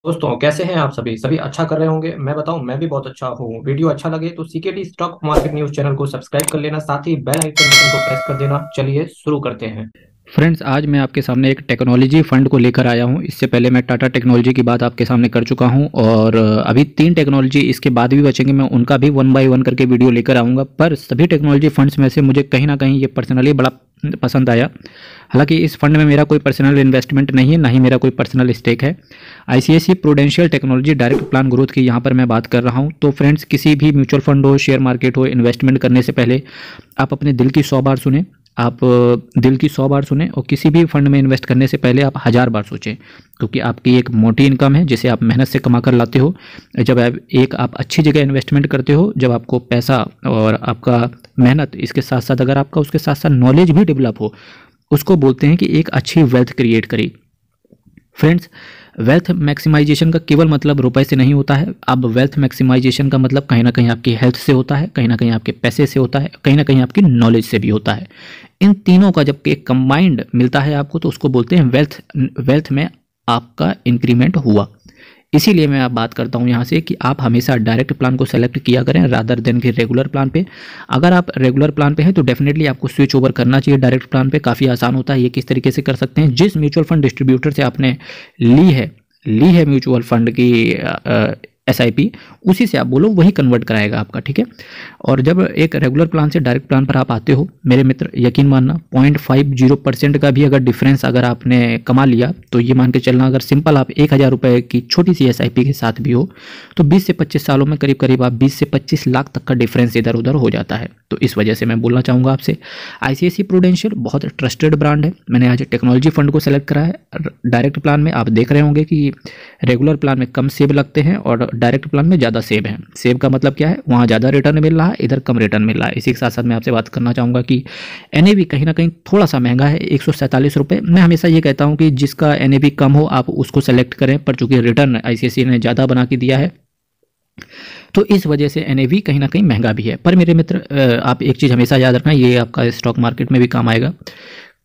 दोस्तों, कैसे हैं आप सभी सभी अच्छा कर रहे होंगे। मैं बताऊं, मैं भी बहुत अच्छा हूँ। वीडियो अच्छा लगे तो CKD stock market news channel को सब्सक्राइब कर लेना, साथ ही बेल आइकन बटन को प्रेस कर देना। चलिए शुरू करते हैं। फ्रेंड्स, आज मैं आपके सामने एक टेक्नोलॉजी फंड को लेकर आया हूं। इससे पहले मैं टाटा टेक्नोलॉजी की बात आपके सामने कर चुका हूं और अभी 3 टेक्नोलॉजी इसके बाद भी बचेंगे। मैं उनका भी वन बाय वन करके वीडियो लेकर आऊंगा। पर सभी टेक्नोलॉजी फंड्स में से मुझे कहीं ना कहीं ये पर्सनली बड़ा पसंद आया। हालांकि इस फंड में मेरा कोई पर्सनल इन्वेस्टमेंट नहीं है, ना ही मेरा कोई पर्सनल स्टेक है। ICICI Prudential technology direct plan growth की यहाँ पर मैं बात कर रहा हूँ। तो फ्रेंड्स, किसी भी म्यूचुअल फंड हो, शेयर मार्केट हो, इन्वेस्टमेंट करने से पहले आप अपने दिल की 100 बार सुने। आप दिल की 100 बार सुने और किसी भी फंड में इन्वेस्ट करने से पहले आप 1000 बार सोचें, क्योंकि आपकी एक मोटी इनकम है जिसे आप मेहनत से कमा कर लाते हो। जब आप अच्छी जगह इन्वेस्टमेंट करते हो, जब आपको पैसा और आपका मेहनत इसके साथ साथ अगर आपका उसके साथ साथ नॉलेज भी डेवलप हो, उसको बोलते हैं कि एक अच्छी वेल्थ क्रिएट करी। फ्रेंड्स, वेल्थ मैक्सिमाइजेशन का केवल मतलब रुपए से नहीं होता है। अब वेल्थ मैक्सिमाइजेशन का मतलब कहीं ना कहीं आपकी हेल्थ से होता है, कहीं ना कहीं आपके पैसे से होता है, कहीं ना कहीं आपकी नॉलेज से भी होता है। इन तीनों का जब एक कंबाइंड मिलता है आपको, तो उसको बोलते हैं वेल्थ। वेल्थ में आपका इंक्रीमेंट हुआ। इसीलिए मैं आप बात करता हूँ यहाँ से कि आप हमेशा डायरेक्ट प्लान को सेलेक्ट किया करें रादर देन कि रेगुलर प्लान पे। अगर आप रेगुलर प्लान पे हैं तो डेफिनेटली आपको स्विच ओवर करना चाहिए डायरेक्ट प्लान पे। काफ़ी आसान होता है। ये किस तरीके से कर सकते हैं, जिस म्यूचुअल फंड डिस्ट्रीब्यूटर से आपने ली है म्यूचुअल फंड की एसआईपी, उसी से आप बोलो, वही कन्वर्ट कराएगा आपका, ठीक है। और जब एक रेगुलर प्लान से डायरेक्ट प्लान पर आप आते हो, मेरे मित्र, यकीन मानना 0.50% का भी अगर डिफरेंस अगर आपने कमा लिया, तो ये मान के चलना, अगर सिंपल आप 1000 रुपये की छोटी सी एसआईपी के साथ भी हो, तो 20 से 25 सालों में करीब करीब आप 20 से 25 लाख तक का डिफरेंस इधर उधर हो जाता है। तो इस वजह से मैं बोलना चाहूँगा आपसे, आईसीआईसी प्रूडेंशियल बहुत ट्रस्टेड ब्रांड है। मैंने आज टेक्नोलॉजी फंड को सेलेक्ट करा है। डायरेक्ट प्लान में आप देख रहे होंगे कि रेगुलर प्लान में कम सेब लगते हैं और डायरेक्ट प्लान में ज़्यादा सेब है। सेब का मतलब क्या है, वहाँ ज़्यादा रिटर्न मिल रहा है, इधर कम रिटर्न मिल रहा है। इसी के साथ साथ मैं आपसे बात करना चाहूँगा कि एनएवी कहीं ना कहीं थोड़ा सा महंगा है, 147 रुपये। मैं हमेशा ये कहता हूँ कि जिसका एनएवी कम हो आप उसको सेलेक्ट करें, पर चूंकि रिटर्न आईसीआईसी ने ज़्यादा बना के दिया है, तो इस वजह से एनएवी कहीं ना कहीं महंगा भी है। पर मेरे मित्र, आप एक चीज़ हमेशा याद रखना, ये आपका स्टॉक मार्केट में भी काम आएगा।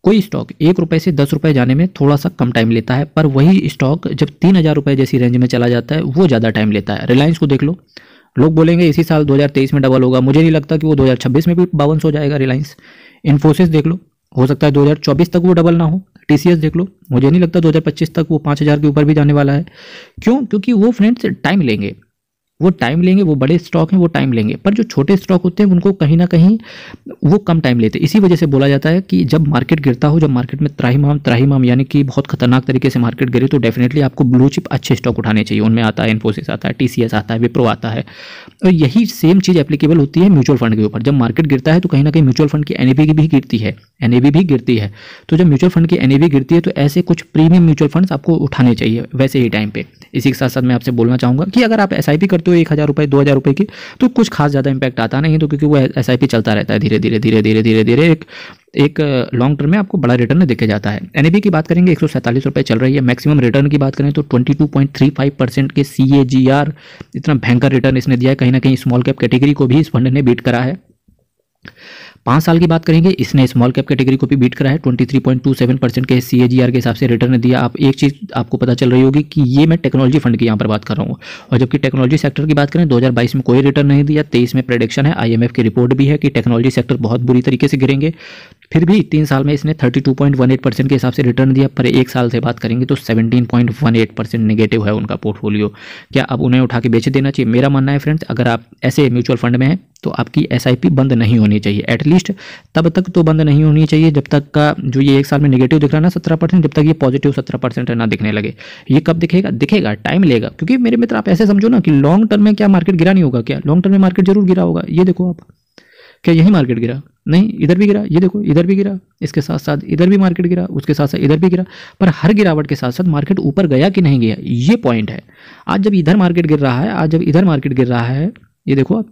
कोई स्टॉक 1 रुपये से 10 रुपये जाने में थोड़ा सा कम टाइम लेता है, पर वही स्टॉक जब 3000 रुपये जैसी रेंज में चला जाता है, वो ज़्यादा टाइम लेता है। रिलायंस को देख लो, लोग बोलेंगे इसी साल 2023 में डबल होगा। मुझे नहीं लगता कि वो 2026 में भी 52 हो जाएगा। रिलायंस, इन्फोसिस देख लो, हो सकता है 2024 तक वो डबल ना हो। टीसीएस देख लो, मुझे नहीं लगता 2025 तक वो 5000 के ऊपर भी जाने वाला है। क्यों? क्योंकि वो फ्रेंड्स टाइम लेंगे, वो टाइम लेंगे। वो बड़े स्टॉक हैं, वो टाइम लेंगे, पर जो छोटे स्टॉक होते हैं उनको कहीं ना कहीं वो कम टाइम लेते हैं। इसी वजह से बोला जाता है कि जब मार्केट गिरता हो, जब मार्केट में त्राहिमाम त्राहिमाम यानी कि बहुत खतरनाक तरीके से मार्केट गिरे, तो डेफिनेटली आपको ब्लू चिप अच्छे स्टॉक उठाने चाहिए। उनमें आता है इन्फोसिस, आता है टीसीएस, आता है विप्रो, आता है। और यही सेम चीज़ एप्लीकेबल होती है म्यूचुअल फंड के ऊपर। जब मार्केट गिरता है तो कहीं ना कहीं म्यूचुअल फंड की एनएवी भी गिरती है, एनएवी भी गिरती है। तो जब म्यूचुअल फंड की एनएवी गिरती है, तो ऐसे कुछ प्रीमियम म्यूचुअल फंड्स आपको उठाने चाहिए वैसे ही टाइम पे। इसी के साथ साथ मैं आपसे बोलना चाहूँगा कि अगर आप एसआईपी करते हो 1000 रुपये 2000 रुपये की, तो कुछ खास ज़्यादा इंपैक्ट आता नहीं है, तो क्योंकि वो एसआईपी चलता रहता है, धीरे धीरे धीरे धीरे धीरे धीरे एक लॉन्ग टर्म में आपको बड़ा रिटर्न दिखे जाता है। एनएवी की बात करेंगे 147 रुपये चल रही है। मैक्सिमम रिटर्न की बात करें तो 22.35% के CAGR, इतना भयंकर रिटर्न इसने दिया है। कहीं ना कहीं स्मॉल कैप कैटेगरी को भी इस फंड ने बीट करा है। 5 साल की बात करेंगे, इसने स्मॉल कैप कैटेगरी को भी बीट करा है। 23.27% के CAGR के हिसाब से रिटर्न दिया। आप एक चीज़ आपको पता चल रही होगी कि ये मैं टेक्नोलॉजी फंड की यहाँ पर बात कर रहा हूँ। और जबकि टेक्नोलॉजी सेक्टर की बात करें, 2022 में कोई रिटर्न नहीं दिया। 23 में प्रेडिक्शन है, IMF की रिपोर्ट भी है कि टेक्नोलॉजी सेक्टर बहुत बुरी तरीके से गिरेंगे। फिर भी 3 साल में इसने 32.18% के हिसाब से रिटर्न दिया। पर 1 साल से बात करेंगे तो 17.18% नेगेटिव है उनका पोर्टफोलियो। क्या अब उन्हें उठा के बेच देना चाहिए? मेरा मानना है फ्रेंड्स, अगर आप ऐसे म्यूचुअल फंड में हैं तो आपकी एसआईपी बंद नहीं होनी चाहिए। एटलीस्ट तब तक तो बंद नहीं होनी चाहिए जब तक का जो ये 1 साल में नेगेटिव दिख रहा है ना 17%, जब तक ये पॉजिटिव 17% ना दिखने लगे। ये कब दिखेगा? दिखेगा, टाइम लेगा। क्योंकि मेरे मित्र, आप ऐसे समझो ना कि लॉन्ग टर्म में क्या मार्केट गिरा नहीं होगा? क्या लॉन्ग टर्म में मार्केट जरूर गिरा होगा। ये देखो आप, क्या यही मार्केट गिरा? नहीं, इधर भी गिरा। ये देखो, इधर भी गिरा, इसके साथ साथ इधर भी मार्केट गिरा, उसके साथ साथ इधर भी गिरा। पर हर गिरावट के साथ साथ मार्केट ऊपर गया कि नहीं गया, ये पॉइंट है। आज जब इधर मार्केट गिर रहा है, आज जब इधर मार्केट गिर रहा है, ये देखो आप,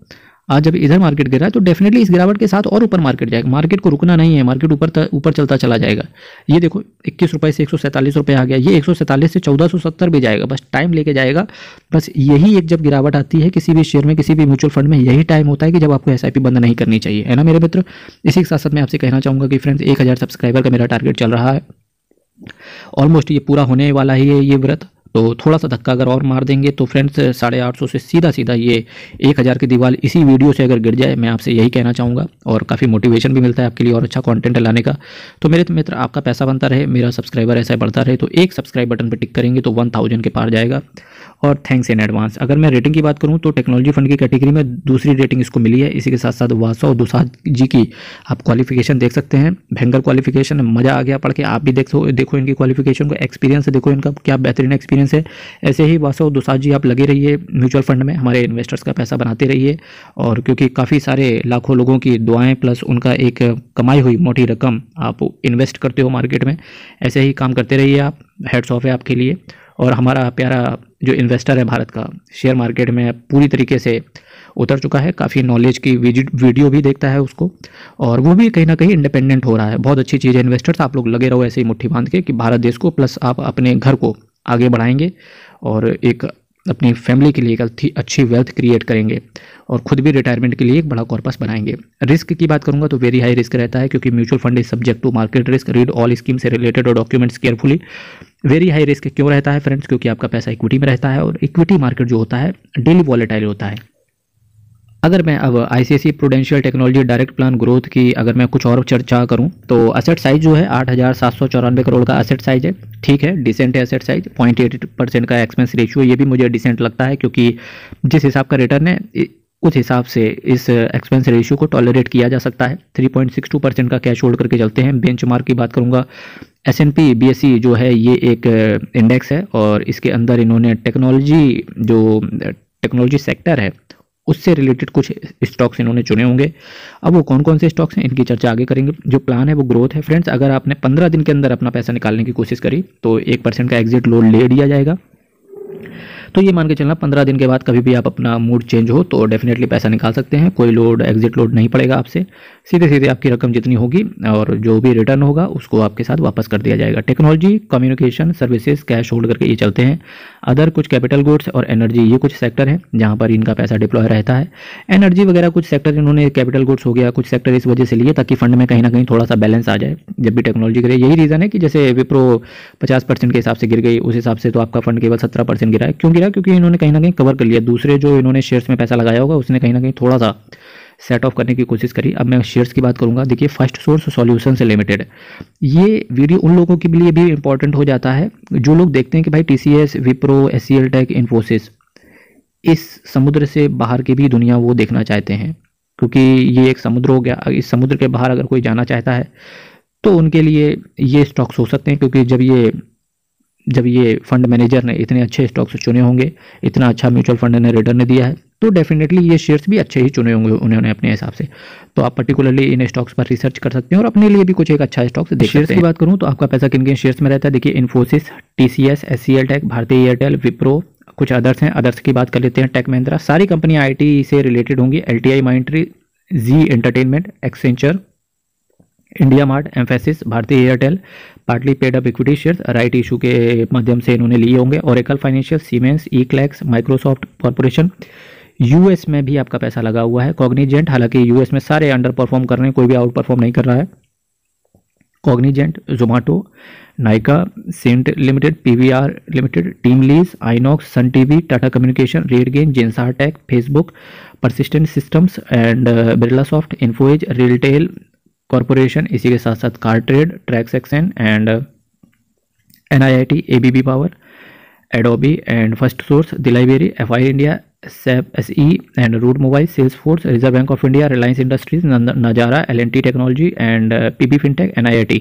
आज जब इधर मार्केट गिर रहा है, तो डेफिनेटली इस गिरावट के साथ और ऊपर मार्केट जाएगा। मार्केट को रुकना नहीं है, मार्केट ऊपर चलता चला जाएगा। ये देखो, 21 रुपये से 147 रुपये आ गया। ये 147 से 1470 भी जाएगा, बस टाइम लेके जाएगा। बस यही एक जब गिरावट आती है किसी भी शेयर में, किसी भी म्यूचुअल फंड में, यही टाइम होता है कि जब आपको एसआईपी बंद नहीं करनी चाहिए, है ना मेरे मित्र। इसी के साथ साथ मैं आपसे कहना चाहूँगा कि फ्रेंड्स, 1000 सब्सक्राइबर का मेरा टारगेट चल रहा है। ऑलमोस्ट ये पूरा होने वाला ही है ये व्रत। तो थोड़ा सा धक्का अगर और मार देंगे तो फ्रेंड्स 850 से सीधा सीधा ये 1000 की दीवार इसी वीडियो से अगर गिर जाए, मैं आपसे यही कहना चाहूँगा। और काफ़ी मोटिवेशन भी मिलता है आपके लिए और अच्छा कंटेंट लाने का। तो मेरे मित्र, आपका पैसा बनता रहे, मेरा सब्सक्राइबर ऐसा बढ़ता रहे, तो एक सब्सक्राइब बटन पर टिक करेंगे तो 1000 के पार जाएगा। और थैंक्स इन एडवांस। अगर मैं रेटिंग की बात करूं तो टेक्नोलॉजी फंड की कैटेगरी में दूसरी रेटिंग इसको मिली है। इसी के साथ साथ वासव दुसाझ जी की आप क्वालिफिकेशन देख सकते हैं, भयंकर क्वालिफिकेशन, मज़ा आ गया पढ़ के। आप भी देखो इनकी क्वालिफिकेशन को, एक्सपीरियंस देखो इनका क्या बेहतरीन एक्सपीरियंस है। ऐसे ही वासव दुसाझ जी आप लगे रहिए म्यूचुअल फंड में, हमारे इन्वेस्टर्स का पैसा बनाते रहिए। और क्योंकि काफ़ी सारे लाखों लोगों की दुआएं प्लस उनका एक कमाई हुई मोटी रकम आप इन्वेस्ट करते हो मार्केट में, ऐसे ही काम करते रहिए आप। हेड्स ऑफ है आपके लिए। और हमारा प्यारा जो इन्वेस्टर है भारत का, शेयर मार्केट में पूरी तरीके से उतर चुका है, काफ़ी नॉलेज की वीडियो भी देखता है उसको, और वो भी कहीं ना कहीं इंडिपेंडेंट हो रहा है। बहुत अच्छी चीज़ है। इन्वेस्टर्स आप लोग लगे रहो ऐसे ही मुट्ठी बांध के कि भारत देश को प्लस आप अपने घर को आगे बढ़ाएंगे और एक अपनी फैमिली के लिए एक अच्छी वेल्थ क्रिएट करेंगे और खुद भी रिटायरमेंट के लिए एक बड़ा कॉर्पस बनाएंगे। रिस्क की बात करूंगा तो वेरी हाई रिस्क रहता है, क्योंकि mutual fund is subject to market risk. Read all scheme से रिलेटेड और documents carefully. Very high risk क्यों रहता है फ्रेंड्स? क्योंकि आपका पैसा इक्विटी में रहता है और इक्विटी मार्केट जो होता है डेली वॉलेटाइल होता है। अगर मैं अब ICICI prudential technology direct plan growth की अगर मैं कुछ और चर्चा करूं तो असेट साइज जो है 8,794 करोड़ का असेट साइज है। ठीक है, डिसेंट है असेट साइज। 0.8% का एक्सपेंस रेशियो, ये भी मुझे डिसेंट लगता है, क्योंकि जिस हिसाब का रिटर्न है उस हिसाब से इस एक्सपेंस रेशियो को टॉलरेट किया जा सकता है। 3.62% का कैश होल्ड करके चलते हैं। बेंचमार्क की बात करूंगा, S&P BSE जो है ये एक इंडेक्स है और इसके अंदर इन्होंने टेक्नोलॉजी सेक्टर है उससे रिलेटेड कुछ स्टॉक्स इन्होंने चुने होंगे। अब वो कौन कौन से स्टॉक्स हैं इनकी चर्चा आगे करेंगे। जो प्लान है वो ग्रोथ है फ्रेंड्स। अगर आपने 15 दिन के अंदर अपना पैसा निकालने की कोशिश करी तो 1% का एग्जिट लोड ले लिया जाएगा। तो ये मान के चलना 15 दिन के बाद कभी भी आप अपना मूड चेंज हो तो डेफिनेटली पैसा निकाल सकते हैं। कोई लोड एग्जिट लोड नहीं पड़ेगा आपसे, सीधे सीधे आपकी रकम जितनी होगी और जो भी रिटर्न होगा उसको आपके साथ वापस कर दिया जाएगा। Technology, communication services, cash hold करके ये चलते हैं। अदर कुछ कैपिटल गुड्स और एनर्जी, ये कुछ सेक्टर है जहाँ पर इनका पैसा डिप्लॉय रहता है। एनर्जी वगैरह कुछ सेक्टर इन्होंने, कैपिटल गुड्स हो गया, कुछ सेक्टर इस वजह से लिए ताकि फंड में कहीं ना कहीं थोड़ा सा बैलेंस आ जाए जब भी टेक्नोलॉजी गिरे। यही रीज़न है कि जैसे विप्रो 50% के हिसाब से गिर गई, उस हिसाब से तो आपका फंड केवल 17% गिरा है। क्यों गिरा? क्योंकि इन्होंने कहीं ना कहीं कवर कर लिया। दूसरे जो इन्होंने शेयर्स में पैसा लगाया होगा उसने कहीं ना कहीं थोड़ा सा सेट ऑफ करने की कोशिश करी। अब मैं शेयर्स की बात करूंगा। देखिए, फर्स्ट सोर्स सॉल्यूशन से लिमिटेड, ये वीडियो उन लोगों के लिए भी इंपॉर्टेंट हो जाता है जो लोग देखते हैं कि भाई TCS, Wipro, HCL tech, Infosys, इस समुद्र से बाहर की भी दुनिया वो देखना चाहते हैं, क्योंकि ये एक समुद्र हो गया। इस समुद्र के बाहर अगर कोई जाना चाहता है तो उनके लिए ये स्टॉक्स हो सकते हैं, क्योंकि जब ये फंड मैनेजर ने इतने अच्छे स्टॉक्स चुने होंगे, इतना अच्छा म्यूचुअल फंड ने रिटर्न दिया है, तो डेफिनेटली ये शेयर्स भी अच्छे ही चुने होंगे उन्होंने अपने हिसाब से। तो आप पर्टिकुलरली इन स्टॉक्स पर रिसर्च कर सकते हैं और अपने लिए भी कुछ एक अच्छा स्टॉक्स देख सकते हैं। शेयर्स की बात करूं तो आपका पैसा किन किन शेयर्स में रहता है। देखिए, इन्फोसिस, TCS, HCL टेक, भारतीय एयरटेल, विप्रो, कुछ अदर्स हैं। अदर्स की बात कर लेते हैं, टेक महिंद्रा, सारी कंपनियां IT से रिलेटेड होंगी। LTI, Myntra, Zee entertainment, Accenture, India Mart, Mphasis, Bharti Airtel, partly paid up equity shares right issue के माध्यम से इन्होंने लिए होंगे। Oracle Financial, Siemens, eClerx, Microsoft Corporation, US में भी आपका पैसा लगा हुआ है। कॉग्निजेंट, हालांकि US में सारे अंडर परफॉर्म कर रहे हैं, कोई भी आउट परफॉर्म नहीं कर रहा है। Cognizant, Zomato, Nykaa, Cyient limited, PVR limited, TeamLease, INOX, Sun TV, Tata communication, रेडगेन, Zensar tech, Facebook, Persistent Systems and Birla soft, Info Edge, retail corporation, इसी के साथ साथ car trade, Tracxn and NIIT, ABB power, Adobe and First Source, Delhivery, FI India, SAP SE and Route Mobile, Salesforce, Reserve Bank of India, Reliance Industries, Nazara, L&T technology and PB fintech, NIIT।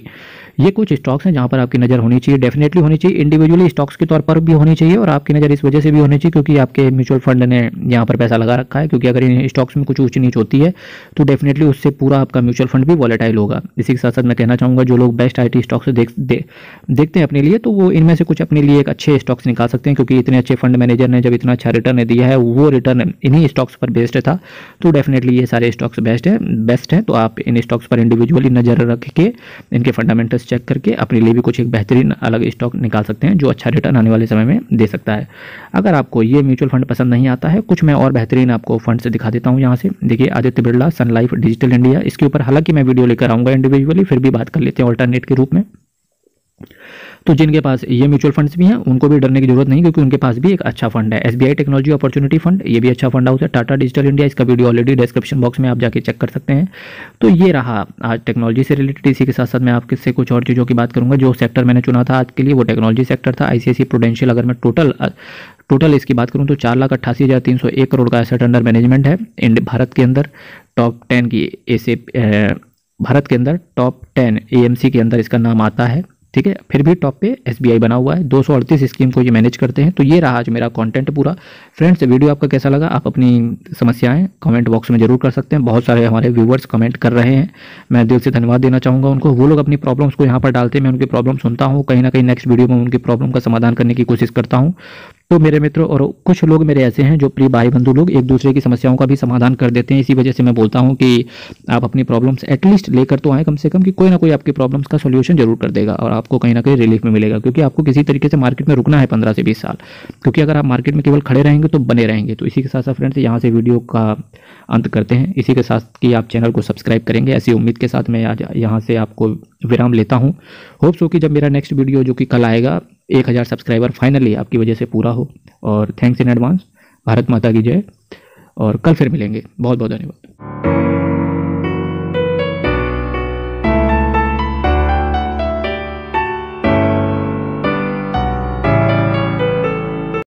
ये कुछ stocks हैं जहां पर आपकी नज़र होनी चाहिए, definitely होनी चाहिए। इंडिविजुअली स्टॉक्स के तौर पर भी होनी चाहिए और आपकी नज़र इस वजह से भी होनी चाहिए क्योंकि आपके म्यूचुअल फंड ने यहाँ पर पैसा लगा रखा है। क्योंकि अगर इन स्टॉक्स में कुछ ऊंच नीच होती है तो डेफिनेटली उससे पूरा आपका म्यूचुअल फंड भी वॉलेटाइल होगा। इसी के साथ साथ मैं कहना चाहूँगा, जो लोग बेस्ट IT स्टॉक्स देखते हैं अपने लिए, तो वो इनमें से कुछ अपने लिए एक अच्छे स्टॉक्स निकाल सकते हैं, क्योंकि इतने अच्छे फंड मैनेजर ने जब इतना अच्छा रिटर्न दिया है, वो रिटर्न इन्हीं स्टॉक्स पर बेस्ड था, तो डेफिनेटली ये सारे स्टॉक्स बेस्ट है। तो आप इन स्टॉक्स पर इंडिविजुअली नजर रख के इनके फंडामेंटल्स चेक करके अपने लिए भी कुछ एक बेहतरीन अलग स्टॉक निकाल सकते हैं जो अच्छा रिटर्न आने वाले समय में दे सकता है। अगर आपको ये म्यूचुअल फंड पसंद नहीं आता है, कुछ मैं और बेहतरीन आपको फंड से दिखा देता हूँ यहाँ से। देखिए, आदित्य बिरला, सन लाइफ, डिजिटल इंडिया, इसके ऊपर हालांकि मैं वीडियो लेकर आऊँगा इंडिविजुअली, फिर भी बात कर लेते हैं ऑल्टरनेट के रूप में। तो जिनके पास ये म्यूचुअल फंड्स भी हैं उनको भी डरने की जरूरत नहीं, क्योंकि उनके पास भी एक अच्छा फंड है। एसबीआई टेक्नोलॉजी अपॉर्चुनिटी फंड, ये भी अच्छा फंड हाउस है। टाटा डिजिटल इंडिया, इसका वीडियो ऑलरेडी डिस्क्रिप्शन बॉक्स में आप जाके चेक कर सकते हैं। तो ये रहा आज टेक्नोलॉजी से रिलेटेड। इसी के साथ साथ मैं आपके से कुछ और चीज़ों की बात करूंगा। जो सेक्टर मैंने चुना था आज के लिए वो टेक्नोलॉजी सेक्टर था। आईसीआईसी प्रूडेंशियल, अगर मैं टोटल इसकी बात करूं तो 4,88,301 करोड़ का एसेट अंडर मैनेजमेंट है भारत के अंदर। टॉप 10 की ऐसे भारत के अंदर टॉप 10 एएमसी के अंदर इसका नाम आता है, ठीक है। फिर भी टॉप पे एसबीआई बना हुआ है। 238 स्कीम को ये मैनेज करते हैं। तो ये रहा आज मेरा कंटेंट पूरा। फ्रेंड्स, वीडियो आपका कैसा लगा? आप अपनी समस्याएं कमेंट बॉक्स में जरूर कर सकते हैं। बहुत सारे हमारे व्यूवर्स कमेंट कर रहे हैं, मैं दिल से धन्यवाद देना चाहूँगा उनको। वो लोग अपनी प्रॉब्लम्स को यहाँ पर डालते हैं, मैं उनकी प्रॉब्लम सुनता हूँ, कहीं ना कहीं नेक्स्ट वीडियो में उनकी प्रॉब्लम का समाधान करने की कोशिश करता हूँ। तो मेरे मित्र और कुछ लोग मेरे ऐसे हैं जो प्रिय भाई बंधु लोग एक दूसरे की समस्याओं का भी समाधान कर देते हैं। इसी वजह से मैं बोलता हूं कि आप अपनी प्रॉब्लम्स एटलीस्ट लेकर तो आए कम से कम, कि कोई ना कोई आपकी प्रॉब्लम्स का सॉल्यूशन जरूर कर देगा और आपको कहीं ना कहीं रिलीफ में मिलेगा। क्योंकि आपको किसी तरीके से मार्केट में रुकना है 15 से 20 साल, क्योंकि अगर आप मार्केट में केवल खड़े रहेंगे तो बने रहेंगे। तो इसी के साथ साथ फ्रेंड्स यहाँ से वीडियो का अंत करते हैं, इसी के साथ कि आप चैनल को सब्सक्राइब करेंगे, ऐसी उम्मीद के साथ मैं आज यहाँ से आपको विराम लेता हूँ। होप्स हो कि जब मेरा नेक्स्ट वीडियो जो कि कल आएगा 1000 सब्सक्राइबर फाइनली आपकी वजह से पूरा हो। और थैंक्स इन एडवांस। भारत माता की जय, और कल फिर मिलेंगे। बहुत बहुत धन्यवाद।